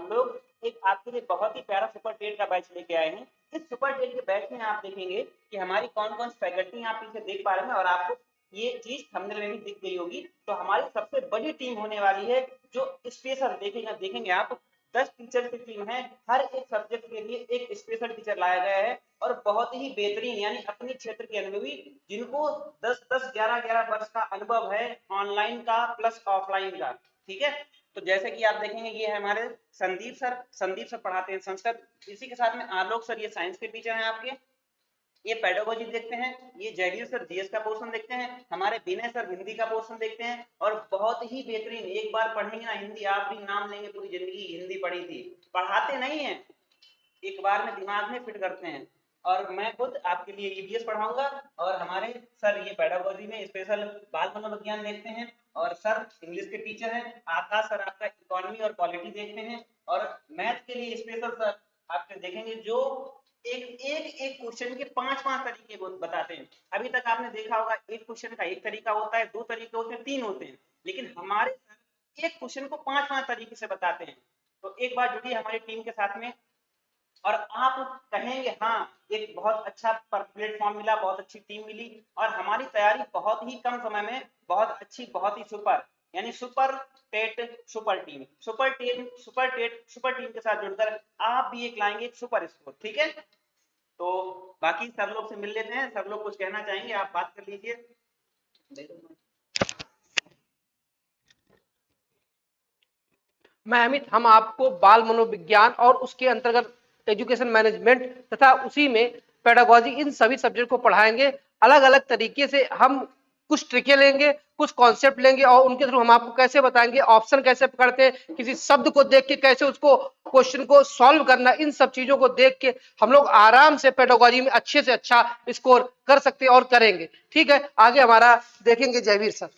हम लोग एक आपके लिए बहुत ही प्यारा सुपर टेट का बैच लेके आए हैं। इस सुपर टेट के बैच में आप देखेंगे कि हमारी कौन कौन सी फैकल्टी आप पीछे देख पा रहे हैं और आपको ये चीज थंबनेल में भी दिख गई होगी। तो हमारी सबसे बड़ी टीम होने वाली है जो स्पेशल देखेंगे आप 10 टीचर की टीम है। हर एक सब्जेक्ट के लिए एक स्पेशल टीचर लाया गया है और बहुत ही बेहतरीन यानी अपने क्षेत्र के अनुभवी जिनको 10-10 11-11 वर्ष का अनुभव है ऑनलाइन का प्लस ऑफलाइन का। ठीक है, तो जैसे कि आप देखेंगे ये है हमारे संदीप सर पढ़ाते हैं संस्कृत। इसी के साथ में आलोक सर ये साइंस के टीचर हैं आपके। ये पेडागोजी देखते हैं, ये जयवीर सर जीएस का पोर्शन देखते हैं, हमारे विनय सर हिंदी का पोर्शन देखते हैं और बहुत ही बेहतरीन एक बार पढ़ेंगे ना हिंदी आप भी नाम लेंगे पूरी जिंदगी हिंदी पढ़ी थी। पढ़ाते नहीं है, एक बार में दिमाग में फिट करते हैं। और मैं खुद आपके लिए ईवीएस पढ़ाऊंगा और हमारे सर ये पेडागोजी में स्पेशल बाल मनोविज्ञान देखते हैं और सर इंग्लिश के टीचर हैं। आकाश सर आपका इकोनॉमी और पॉलिटी देखते हैं और मैथ के लिए स्पेशल सर आपके देखेंगे जो एक क्वेश्चन के 5-5 तरीके बताते हैं। अभी तक आपने देखा होगा एक क्वेश्चन का एक तरीका होता है, 2 तरीके होते हैं, 3 होते हैं, लेकिन हमारे सर एक क्वेश्चन को 5-5 तरीके से बताते हैं। तो एक बार जुड़िए हमारी टीम के साथ में और आप कहेंगे हाँ एक बहुत अच्छा प्लेटफॉर्म मिला, बहुत अच्छी टीम मिली और हमारी तैयारी बहुत ही कम समय में बहुत अच्छी, बहुत ही सुपर यानी सुपर टेट सुपर टीम के साथ जुड़कर आप भी एक लाएंगे एक सुपर स्कोर। ठीक है, तो बाकी सब लोग से मिल लेते हैं। सब लोग कुछ कहना चाहेंगे, आप बात कर लीजिए। मैं अमित, हम आपको बाल मनोविज्ञान और उसके अंतर्गत एजुकेशन मैनेजमेंट तथा उसी में पेडागोजी इन सभी सब्जेक्ट को पढ़ाएंगे। अलग अलग तरीके से हम कुछ ट्रिकें लेंगे, कुछ कॉन्सेप्ट लेंगे और उनके थ्रू हम आपको कैसे बताएंगे ऑप्शन कैसे पकड़ते हैं, किसी शब्द को देख के कैसे उसको क्वेश्चन को सॉल्व करना, इन सब चीजों को देख के हम लोग आराम से पेडागोजी में अच्छे से अच्छा स्कोर कर सकते हैं और करेंगे। ठीक है, आगे हमारा देखेंगे जयवीर सर।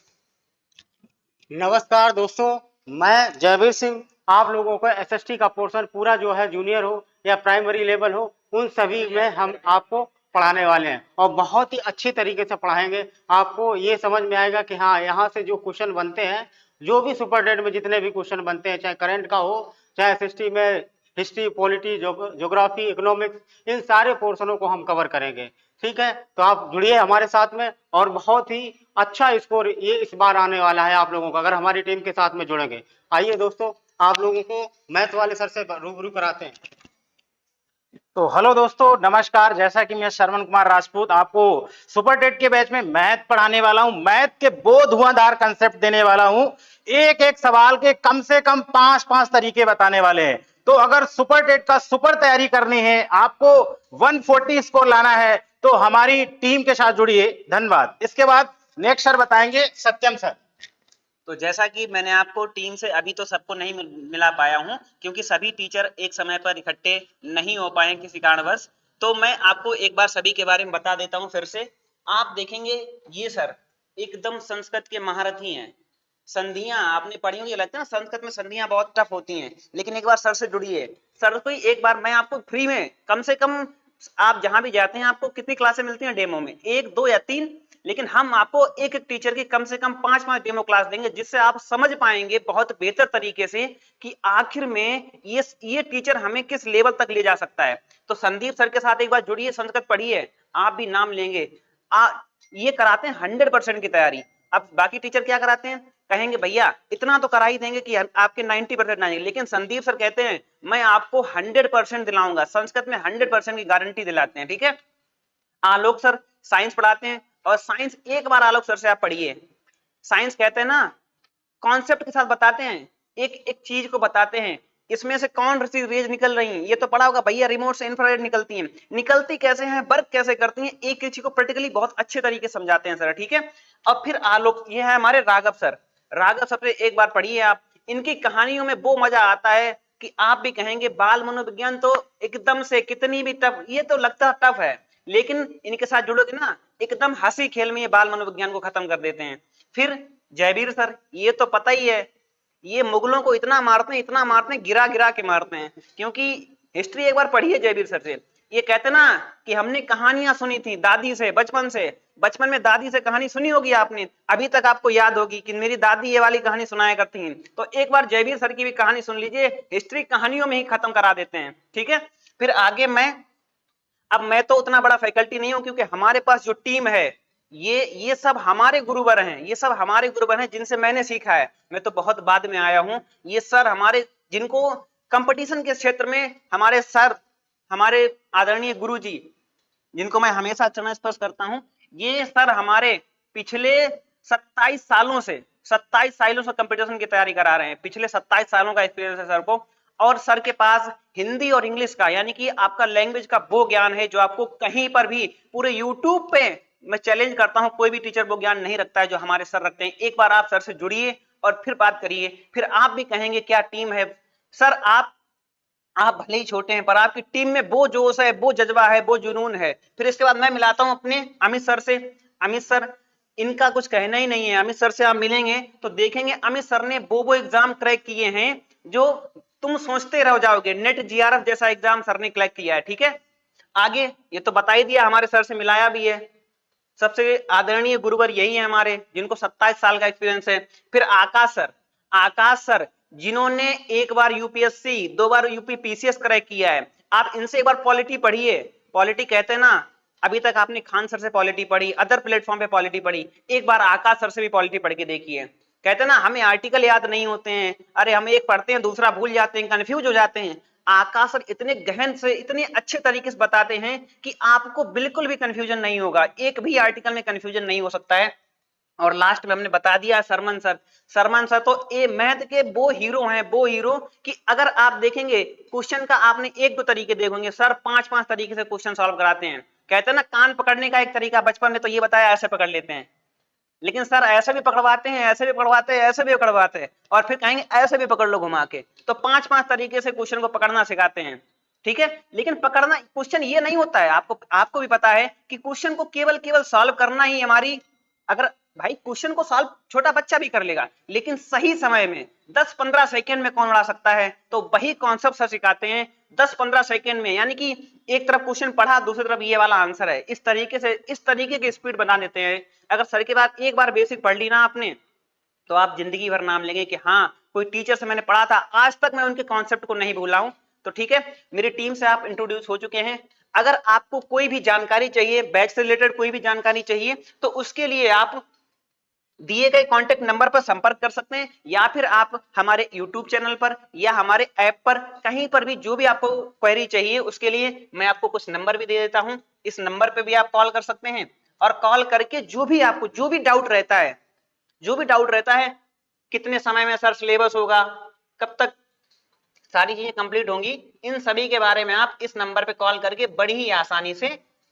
नमस्कार दोस्तों, मैं जयवीर सिंह आप लोगों को एसएसटी का पोर्शन पूरा जो है जूनियर हो या प्राइमरी लेवल हो उन सभी में हम आपको पढ़ाने वाले हैं और बहुत ही अच्छी तरीके से पढ़ाएंगे। आपको ये समझ में आएगा कि हाँ यहाँ से जो क्वेश्चन बनते हैं, जो भी सुपर टेट में जितने भी क्वेश्चन बनते हैं, चाहे करंट का हो चाहे एसएसटी में हिस्ट्री, पॉलिटी, ज्योग्राफी, इकोनॉमिक्स, इन सारे पोर्शनों को हम कवर करेंगे। ठीक है, तो आप जुड़िए हमारे साथ में और बहुत ही अच्छा स्कोर ये इस बार आने वाला है आप लोगों का अगर हमारी टीम के साथ में जुड़ेंगे। आइए दोस्तों, आप लोगों को मैथ वाले सर से रूबरू कराते हैं। तो हेलो दोस्तों, नमस्कार। जैसा कि मैं श्रवण कुमार राजपूत आपको सुपर टेट के बैच में मैथ पढ़ाने वाला हूं, मैथ के बहुत धुआंधार कंसेप्ट देने वाला हूं। एक एक सवाल के कम से कम 5-5 तरीके बताने वाले हैं। तो अगर सुपर टेट का सुपर तैयारी करनी है, आपको 140 स्कोर लाना है, तो हमारी टीम के साथ जुड़िए। धन्यवाद। इसके बाद नेक्स्ट सर बताएंगे, सत्यम सर। तो जैसा कि मैंने आपको टीम से अभी तो सबको नहीं मिला पाया हूं क्योंकि सभी टीचर एक समय पर इकट्ठे नहीं हो पाए किसी कारणवश, तो मैं आपको एक बार सभी के बारे में बता देता हूं फिर से। आप देखेंगे ये सर एकदम संस्कृत के महारथी हैं। संधियां आपने पढ़ी होंगी, लगता है ना संस्कृत में संधियां बहुत टफ होती हैं, लेकिन एक बार सर से जुड़िए। सर को एक बार मैं आपको फ्री में कम से कम आप जहां भी जाते हैं आपको कितनी क्लासें मिलती हैं डेमो में, 1, 2 या 3, लेकिन हम आपको एक एक टीचर की कम से कम 5-5 डेमो क्लास देंगे जिससे आप समझ पाएंगे बहुत बेहतर तरीके से कि आखिर में ये टीचर हमें किस लेवल तक ले जा सकता है। तो संदीप सर के साथ एक बार जुड़िए, संस्कृत पढ़िए, आप भी नाम लेंगे। ये कराते हैं 100% की तैयारी। अब बाकी टीचर क्या कराते हैं, कहेंगे भैया इतना तो करा ही देंगे कि आपके 90% आएंगे, लेकिन संदीप सर कहते हैं मैं आपको 100% दिलाऊंगा, संस्कृत में 100% की गारंटी दिलाते हैं। ठीक है, आलोक सर साइंस पढ़ाते हैं और साइंस एक बार आलोक सर से आप पढ़िए। साइंस कहते हैं ना कॉन्सेप्ट के साथ बताते हैं, एक एक चीज को बताते हैं, इसमें से कौन सी रेज निकल रही हैं, ये तो पढ़ा होगा भैया, रिमोट से इंफ्रारेड निकलती हैं, निकलती कैसे हैं, वर्क कैसे करती हैं, एक एक चीज को प्रैक्टिकली बहुत अच्छे तरीके से समझाते हैं सर। ठीक है, अब फिर आलोक, ये है हमारे राघव सर। राघव सर से एक बार पढ़िए आप, इनकी कहानियों में वो मजा आता है कि आप भी कहेंगे बाल मनोविज्ञान तो एकदम से कितनी भी टफ, ये तो लगता टफ है, लेकिन इनके साथ जुड़ोगे ना एकदम हंसी खेल में ये बाल मनोविज्ञान को खत्म कर देते हैं। फिर जयवीर सर, ये तो पता ही है, ये मुगलों को इतना मारते हैं, गिरा गिरा के मारते हैं, क्योंकि हिस्ट्री एक बार पढ़ी है जयवीर सर से, ये कहते ना कि हमने कहानियां सुनी थी दादी से, बचपन में दादी से कहानी सुनी होगी आपने, अभी तक आपको याद होगी कि मेरी दादी ये वाली कहानी सुनाया करती हैं। तो एक बार जयवीर सर की भी कहानी सुन लीजिए, हिस्ट्री कहानियों में ही खत्म करा देते हैं। ठीक है, फिर आगे मैं तो उतना बड़ा फैकल्टी नहीं हूं, क्योंकि हमारे पास जो टीम है ये सब हमारे गुरुवर हैं, ये सब हमारे गुरुवर हैं जिनसे मैंने सीखा है। मैं तो बहुत बाद में आया हूं। ये सर हमारे, जिनको कंपटीशन के क्षेत्र में हमारे सर, हमारे आदरणीय गुरुजी, जिनको मैं हमेशा चरण स्पर्श करता हूं, ये सर हमारे पिछले 27 सालों से कंपटीशन की तैयारी करा रहे हैं। पिछले 27 सालों का एक्सपीरियंस है सर को, और सर के पास हिंदी और इंग्लिश का, यानी कि आपका लैंग्वेज का वो ज्ञान है जो आपको कहीं पर भी, पूरे यूट्यूब पे मैं चैलेंज करता हूं, कोई भी टीचर वो ज्ञान नहीं रखता है जो हमारे सर रखते हैं। एक बार आप सर से जुड़िए और फिर बात करिए, फिर आप भी कहेंगे क्या टीम है सर। आप भले ही छोटे हैं पर आपकी टीम में वो जोश है, वो जज्बा है, वो जुनून है। फिर इसके बाद मैं मिलाता हूं अपने अमित सर से। अमित सर, इनका कुछ कहना ही नहीं है। अमित सर से आप मिलेंगे तो देखेंगे अमित सर ने वो एग्जाम क्रैक किए हैं जो तुम सोचते रह जाओगे। नेट जीआरएफ जैसा एग्जाम सर ने क्रैक किया है। ठीक है, आगे ये तो बता ही दिया, हमारे सर से मिलाया भी है। सबसे आदरणीय गुरुवर यही है हमारे, जिनको 27 साल का एक्सपीरियंस है। फिर आकाश सर जिन्होंने एक बार यूपीएससी, 2 बार यूपी पीसीएस क्रैक किया है। आप इनसे एक बार पॉलिटी पढ़िए। पॉलिटी कहते हैं ना, अभी तक आपने खान सर से पॉलिटी पढ़ी, अदर प्लेटफॉर्म पे पॉलिटी पढ़ी, एक बार आकाश सर से भी पॉलिटी पढ़ के देखिए। कहते हैं ना हमें आर्टिकल याद नहीं होते हैं, अरे हम एक पढ़ते हैं दूसरा भूल जाते हैं, कंफ्यूज हो जाते हैं। आकाश सर इतने गहन से, इतने अच्छे तरीके से बताते हैं कि आपको बिल्कुल भी कंफ्यूजन नहीं होगा, एक भी आर्टिकल में कंफ्यूजन नहीं हो सकता है। और लास्ट में हमने बता दिया सरमन सर तो ए मैथ के वो हीरो हैं, वो हीरो कि अगर आप देखेंगे क्वेश्चन का, आपने 1-2 तरीके देखेंगे, सर 5-5 तरीके से क्वेश्चन सॉल्व कराते हैं। कहते हैं ना कान पकड़ने का एक तरीका, बचपन में तो ये बताया ऐसे पकड़ लेते हैं, लेकिन सर ऐसे भी पकड़वाते हैं, ऐसे भी पकड़वाते हैं, ऐसे भी पकड़वाते हैं, और फिर कहेंगे ऐसे भी पकड़ लो घुमा के। तो 5-5 तरीके से क्वेश्चन को पकड़ना सिखाते हैं। ठीक है, लेकिन पकड़ना क्वेश्चन ये नहीं होता है, आपको भी पता है कि क्वेश्चन को केवल सॉल्व करना ही हमारी, अगर भाई क्वेश्चन को सॉल्व छोटा बच्चा भी कर लेगा, लेकिन सही समय में 10-15 सेकंड में कौन उड़ा सकता है, तो वही कॉन्सेप्ट सर सिखाते हैं 10-15 सेकंड में। यानी कि एक तरफ क्वेश्चन पढ़ा, दूसरी तरफ ये वाला आंसर है, इस तरीके की स्पीड बना देते हैं। अगर सर के बाद एक बार बेसिक पढ़ ली ना आपने, तो आप जिंदगी भर नाम लेंगे कि हाँ कोई टीचर से मैंने पढ़ा था, आज तक मैं उनके कॉन्सेप्ट को नहीं भूला हूं। तो ठीक है, मेरी टीम से आप इंट्रोड्यूस हो चुके हैं। अगर आपको कोई भी जानकारी चाहिए, बैच से रिलेटेड कोई भी जानकारी चाहिए, तो उसके लिए आप दिए गए कांटेक्ट नंबर पर संपर्क कर सकते हैं, या फिर आप हमारे YouTube चैनल पर या हमारे ऐप पर, कहीं पर भी जो भी आपको क्वेरी चाहिए, उसके लिए मैं आपको कुछ नंबर भी दे देता हूं। इस नंबर पे भी आप कॉल कर सकते हैं, और कॉल करके जो भी आपको जो भी डाउट रहता है, कितने समय में सर सिलेबस होगा, कब तक सारी चीजें कंप्लीट होंगी, इन सभी के बारे में आप इस नंबर पे कॉल करके बड़ी ही आसानी से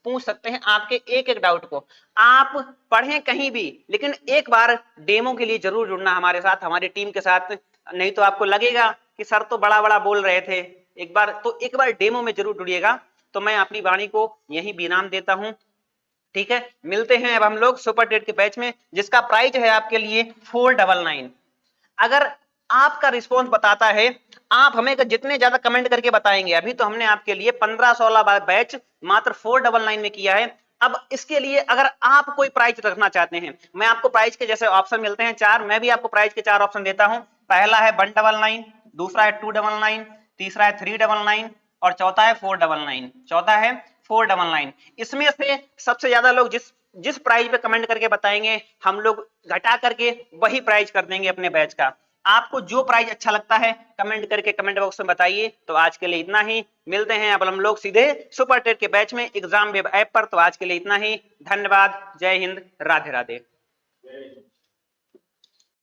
पूछ सकते हैं आपके एक एक डाउट को। आप पढ़ें कहीं भी, लेकिन एक बार डेमो के लिए जरूर जुड़ना हमारे साथ, हमारी टीम के साथ। नहीं तो आपको लगेगा कि सर तो बड़ा बड़ा बोल रहे थे, एक बार डेमो में जरूर जुड़िएगा। तो मैं अपनी वाणी को यही विराम देता हूं। ठीक है, मिलते हैं अब हम लोग सुपर टेट के बैच में, जिसका प्राइस है आपके लिए 499। अगर आपका रिस्पॉन्स बताता है, आप हमें जितने ज्यादा कमेंट करके बताएंगे, अभी तो हमने आपके लिए 15-16 बैच मात्र 499 में किया है। अब इसके लिए अगर आप कोई प्राइस रखना चाहते हैं, मैं आपको प्राइस के जैसे ऑप्शन मिलते हैं 4, मैं भी आपको प्राइस के 4 ऑप्शन देता हूं। पहला है 199, दूसरा है 299, तीसरा है 399 और चौथा है 499। इसमें से सबसे ज्यादा लोग जिस प्राइस पे कमेंट करके बताएंगे, हम लोग घटा करके वही प्राइस कर देंगे अपने बैच का। आपको जो प्राइस अच्छा लगता है कमेंट करके कमेंट बॉक्स में बताइए। तो आज के लिए इतना ही, मिलते हैं अब हम लोग सीधे सुपर टेट के बैच में एग्जाम वेब ऐप पर। तो आज के लिए इतना ही, धन्यवाद, जय हिंद, राधे राधे।